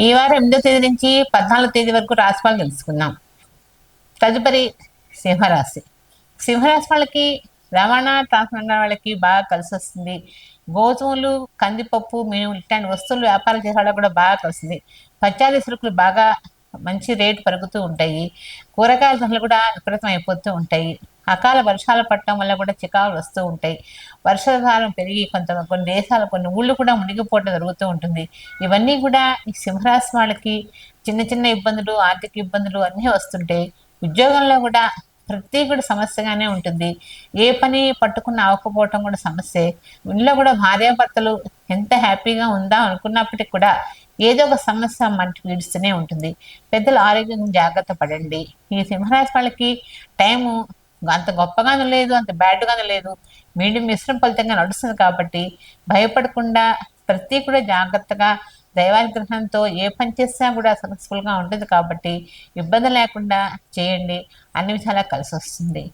ఈ వారం 8వ తేదీ నుంచి 14వ తేదీ వరకు రాశిఫలాలు తెలుసుకుందాం. తదుపరి సింహరాశి. సింహరాశి వాళ్ళకి రవాణా ట్రాన్స్పోర్ట్ వాళ్ళకి బాగా కలిసి వస్తుంది. గోధుమలు, కందిపప్పు, మినుములు ఇట్లాంటి వస్తువులు వ్యాపారం చేసే వాళ్ళకి కూడా బాగా కలిసింది. పచ్చాది సరుకులు బాగా మంచి రేటు పెరుగుతూ ఉంటాయి. కూరగాయల ధరలు కూడా విపరీతం అయిపోతూ ఉంటాయి. అకాల వర్షాలు పడటం వల్ల కూడా చికాకులు వస్తూ ఉంటాయి. వర్షాధారం పెరిగి కొన్ని దేశాలు కొన్ని ఊళ్ళు కూడా మునిగిపోవడం జరుగుతూ ఉంటుంది. ఇవన్నీ కూడా ఈ సింహరాశి వాళ్ళకి చిన్న చిన్న ఇబ్బందులు, ఆర్థిక ఇబ్బందులు అన్నీ వస్తుంటాయి. ఉద్యోగంలో కూడా ప్రతి కూడా సమస్యగానే ఉంటుంది. ఏ పని పట్టుకున్న అవ్వకపోవటం కూడా సమస్యే. ఇంట్లో కూడా భార్యాభర్తలు ఎంత హ్యాపీగా ఉందా అనుకున్నప్పటికీ కూడా ఏదో ఒక సమస్య మనకి పీడిస్తూనే ఉంటుంది. పెద్దల ఆరోగ్యం జాగ్రత్త పడండి. ఈ సింహరాశి వాళ్ళకి టైము అంత గొప్పగానే లేదు, అంత బ్యాడ్గానే లేదు, మీడియం మిశ్రమ ఫలితంగా నడుస్తుంది. కాబట్టి భయపడకుండా ప్రతి కూడా జాగ్రత్తగా దైవానుగ్రహంతో ఏ పని చేసినా కూడా సక్సెస్ఫుల్గా ఉంటుంది. కాబట్టి ఇబ్బంది లేకుండా చేయండి, అన్ని విధాలా కలిసి వస్తుంది.